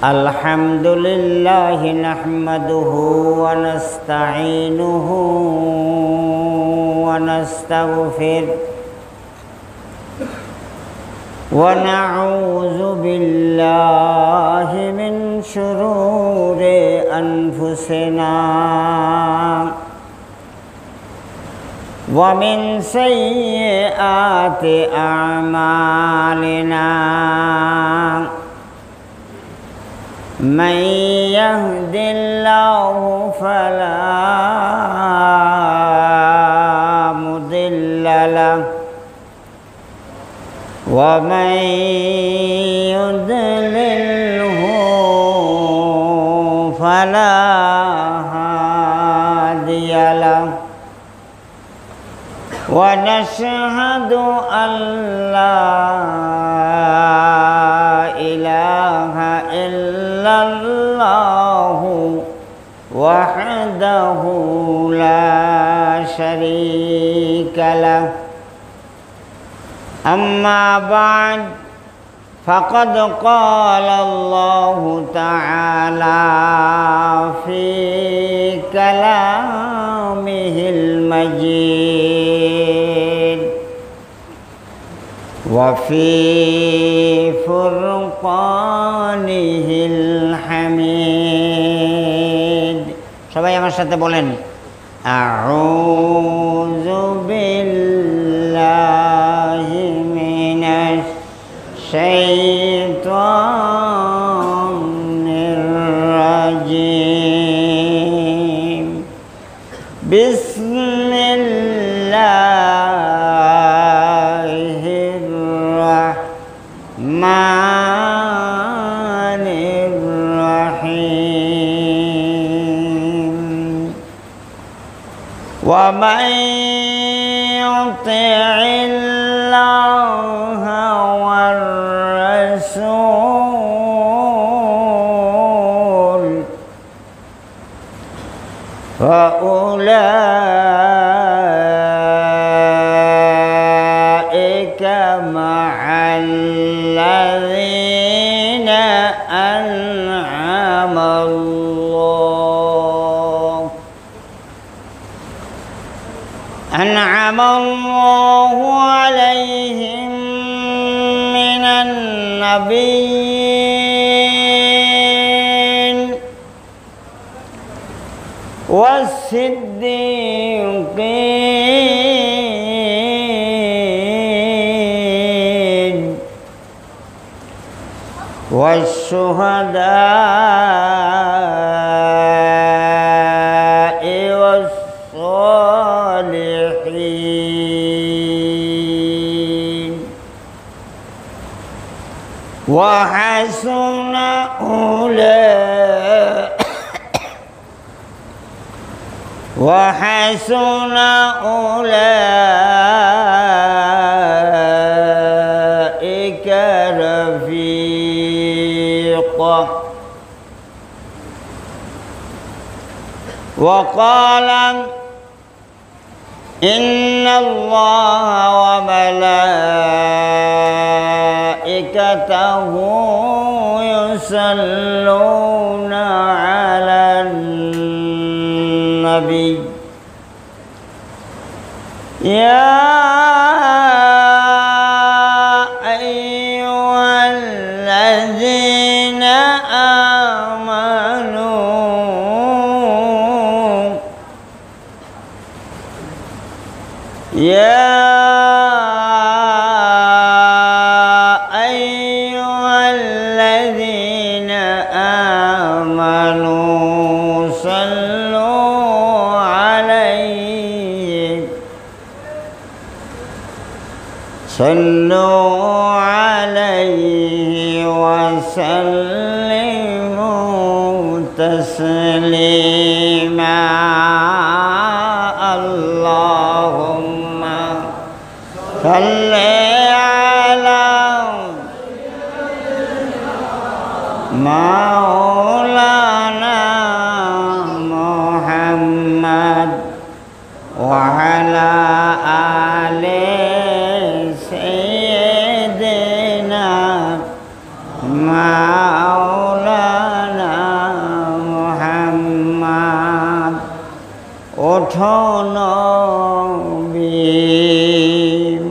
الحمد لله نحمده ونستعينه ونستغفره ونعوذ بالله من شرور أنفسنا ومن سيئات أعمالنا من يهد الله فلا مضل له ومن يضلله فلا هادي له ونشهد أن لا إله إلا الله وحده لا شريك له أما بعد فقد قال الله تعالى في كلامه المجيد وفي فرقانه الحميد সবাই আমার সাথে বলেন আউযু বিল্লাহি মিনাশ শাইতানির রাজিম বিসমিল্লাহির রাহমানির রাহিম ওয়া মান ইউতি'িল্লাহা ওয়ার রাসূল فأولئك مع الذين أنعم الله عليهم من النبيين والصديقين والشهداء والصالحين وحسن أولئك رفيقا وقال إن الله وملائكته يصلون على النبي يا أيها الذين آمنوا يا أيها الذين آمنوا صلوا عليه وسلموا تسليما اللهم صل على مولانا محمد وعلى آله ওঠো নবী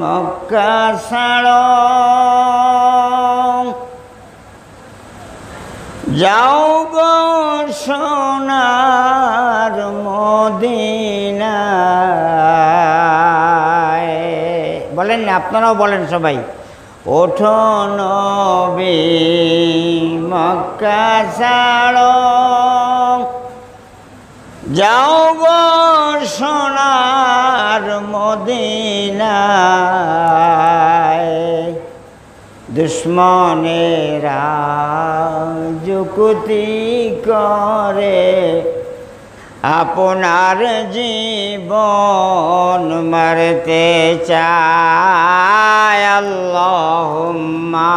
মক্কা ছাড়ো, যাও গো সোনার মদিনায়। বলেন না, আপনারাও বলেন সবাই, ওঠো নবী মক্কা ছাড়ো, যাও গো সোনার মদিনায়। দুশ্মনেরা যুক্তি করে আপনার জীবন মারতে চায়। আল্লাহুম্মা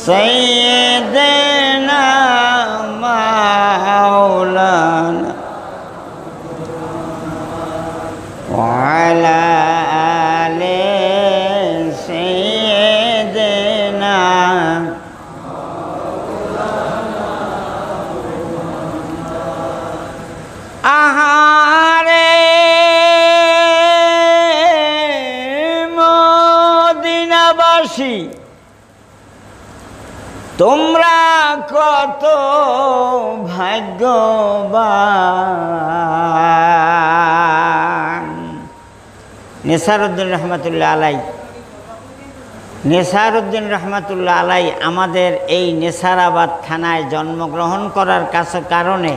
সাইয়্যিদিনা মাওলানা ওয়া আলা আলি সাইয়্যিদিনা। আহারে মদিনাবাসী, তোমরা কত ভাগ্যবান। নেসারউদ্দিন রহমতুল্লাহ আলাই, নেসারউদ্দিন রহমতুল্লাহ আলাই আমাদের এই নেসারাবাদ থানায় জন্মগ্রহণ করার কারণে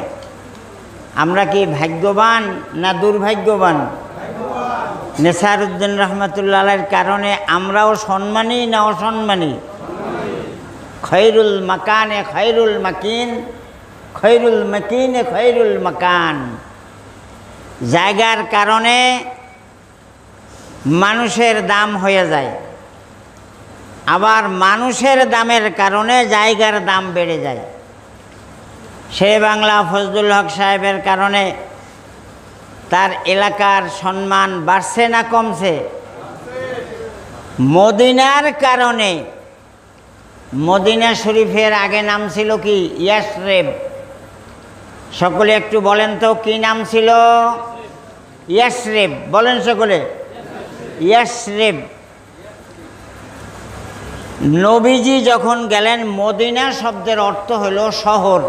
আমরা কি ভাগ্যবান না দুর্ভাগ্যবান? নেসারউদ্দিন রহমতুল্লাহ আলাইয়ের কারণে আমরাও সম্মানী না অসম্মানী? খৈরুল মাকানে খৈরুল মাকিন, খৈরুল মাকিনে খৈরুল মাকান। জায়গার কারণে মানুষের দাম হয়ে যায়, আবার মানুষের দামের কারণে জায়গার দাম বেড়ে যায়। শেরে বাংলা ফজলুল হক সাহেবের কারণে তার এলাকার সম্মান বাড়ছে না কমছে? মদিনার কারণে, মদিনা শরীফের আগে নাম ছিল কি? ইয়াসরেব। সকলে একটু বলেন তো কি নাম ছিল? ইয়াসরেব। বলেন সকলে, ইয়াসরেব। নবীজি যখন গেলেন, মদিনা শব্দের অর্থ হলো শহর।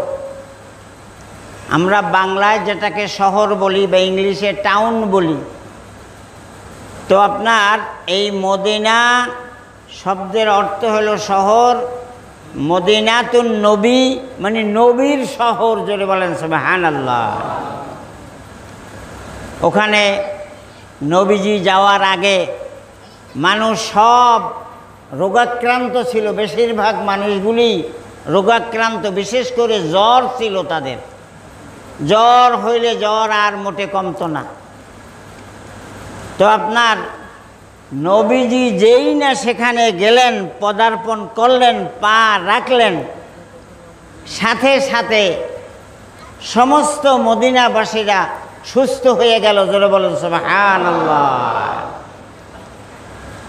আমরা বাংলায় যেটাকে শহর বলি বা ইংলিশে টাউন বলি, তো আপনার এই মদিনা শব্দের অর্থ হলো শহর। মদিনাতুন নবী মানে নবীর শহর। জোরে বলেন সুবহানাল্লাহ। ওখানে নবীজি যাওয়ার আগে মানুষ সব রোগাক্রান্ত ছিল, বেশিরভাগ মানুষগুলি রোগাক্রান্ত, বিশেষ করে জ্বর ছিল তাদের। জ্বর হইলে জ্বর আর মোটে কমতো না। তো আপনার নবীজি যেই না সেখানে গেলেন, পদার্পণ করলেন, পা রাখলেন, সাথে সাথে সমস্ত মদিনাবাসীরা সুস্থ হয়ে গেল। জোরে বলেন সুবহানাল্লাহ।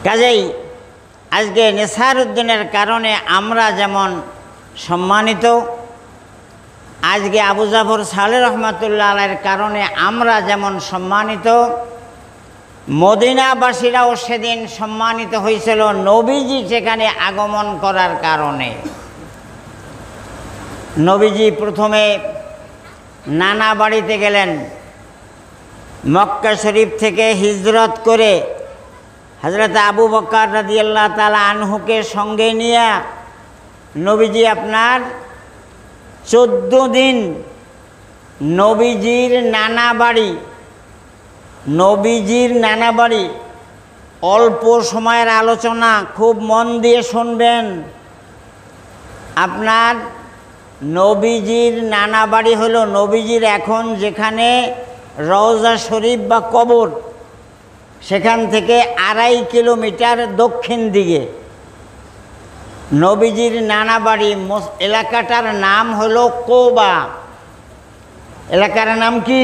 কাজেই আজকে নেসারউদ্দিনের কারণে আমরা যেমন সম্মানিত, আজকে আবু জাফর সালেহ রহমতুল্লাহ আলাইহির কারণে আমরা যেমন সম্মানিত, মদিনাবাসীরাও সেদিন সম্মানিত হয়েছিল নবীজি সেখানে আগমন করার কারণে। নবীজি প্রথমে নানা বাড়িতে গেলেন। মক্কা শরীফ থেকে হিজরত করে হযরত আবু বকর রাদিয়াল্লাহু তাআলা আনহুকে সঙ্গে নিয়ে নবীজি আপনার 14 দিন নবীজির নানা বাড়ি, নবীজির নানা বাড়ি। অল্প সময়ের আলোচনা, খুব মন দিয়ে শুনবেন। আপনার নবীজির নানা বাড়ি হলো নবীজির এখন যেখানে রওজা শরীফ বা কবর, সেখান থেকে 2.5 কিলোমিটার দক্ষিণ দিকে নবীজির নানা বাড়ি। এলাকাটার নাম হলো কোবা। এলাকার নাম কি?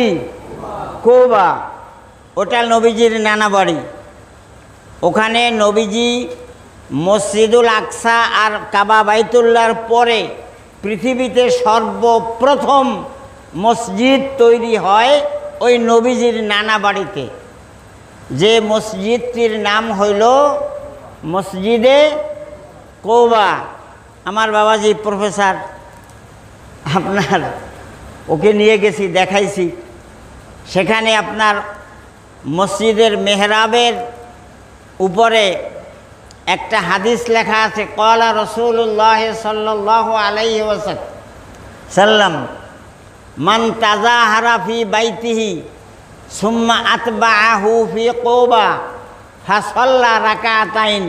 কোবা। ওটা নবীজির নানা বাড়ি। ওখানে নবীজি মসজিদুল আকসা আর কাবা বাইতুল্লাহর পরে পৃথিবীতে সর্বপ্রথম মসজিদ তৈরি হয় ওই নবীজির নানা বাড়িতে, যে মসজিদটির নাম হইল মসজিদে কৌবা। আমার বাবাজি প্রফেসর, আপনার ওকে নিয়ে গেছি, দেখাইছি। সেখানে আপনার মসজিদের মেহরাবের উপরে একটা হাদিস লেখা আছে, ক্বালা রাসূলুল্লাহ সাল্লাল্লাহু আলাইহি ওয়াসাল্লাম মান তাযাহারা ফি বাইতিহি সুম্মা আতবাআহু ফি কৌবা ফাসাল্লা রাকাতাইন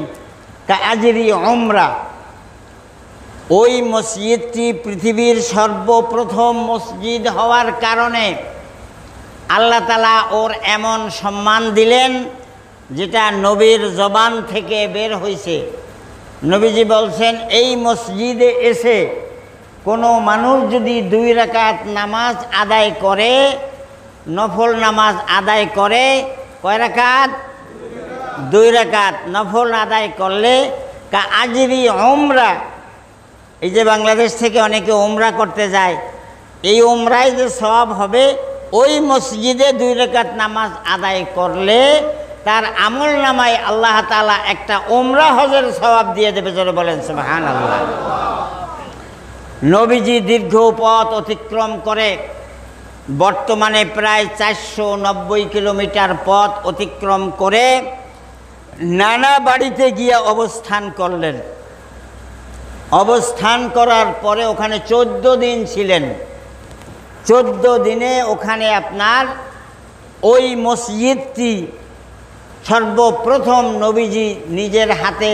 কাআজরি উমরা। ওই মসজিদটি পৃথিবীর সর্বপ্রথম মসজিদ হওয়ার কারণে আল্লাহ তাআলা ওর এমন সম্মান দিলেন যেটা নবীর জবান থেকে বের হয়েছে। নবীজি বলছেন, এই মসজিদে এসে কোনো মানুষ যদি 2 রাকাত নামাজ আদায় করে, নফল নামাজ আদায় করে, কয় রাকাত? 2 রাকাত নফল আদায় করলে কা আজরি উমরা। এই যে বাংলাদেশ থেকে অনেকে উমরা করতে যায়, এই উমরায় যে সওয়াব হবে, ওই মসজিদে 2 রাকাত নামাজ আদায় করলে তার আমল নামায় আল্লাহ তাআলা একটা উমরা হজের সওয়াব দিয়ে দেবে। জোরে বলেন সুবহানাল্লাহ। নবীজি দীর্ঘ পথ অতিক্রম করে বর্তমানে প্রায় 490 কিলোমিটার পথ অতিক্রম করে নানা বাড়িতে গিয়ে অবস্থান করলেন। অবস্থান করার পরে ওখানে 14 দিন ছিলেন। 14 দিনে ওখানে আপনার ওই মসজিদটি সর্বপ্রথম নবীজি নিজের হাতে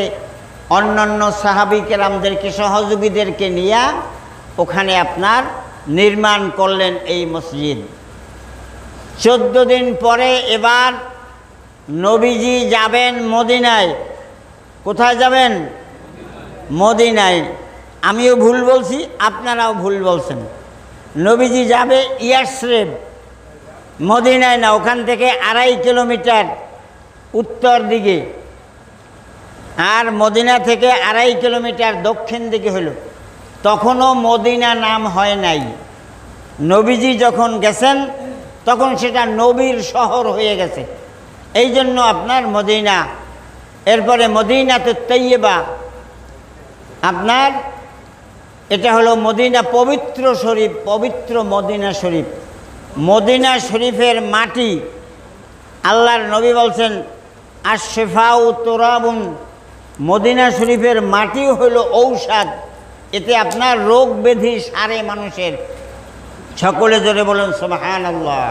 অন্যান্য সাহাবী কেরামদেরকে, সহযোগীদেরকে নিয়ে ওখানে আপনার নির্মাণ করলেন এই মসজিদ। 14 দিন পরে এবার নবীজি যাবেন মদিনায়। কোথায় যাবেন? মদিনায়। আমিও ভুল বলছি, আপনারাও ভুল বলছেন। নবীজি যাবে ইয়াসরিব, মদিনায় না। ওখান থেকে 2.5 কিলোমিটার উত্তর দিকে, আর মদিনা থেকে 2.5 কিলোমিটার দক্ষিণ দিকে হলো। তখনও মদিনা নাম হয় নাই। নবীজি যখন গেছেন তখন সেটা নবীর শহর হয়ে গেছে, এই জন্য আপনার মদিনা। এরপরে মদিনাতে তৈয়বা, আপনার এটা হলো মদিনা পবিত্র শরীফ, পবিত্র মদিনা শরীফ। মদিনা শরীফের মাটি, আল্লাহর নবী বলছেন আশ-শিফাউ তুরাবুন, মদিনা শরীফের মাটি হলো ঔষধ, এতে আপনার রোগ ব্যাধি সারে মানুষের। সকলে জোরে বলেন সুবহানাল্লাহ।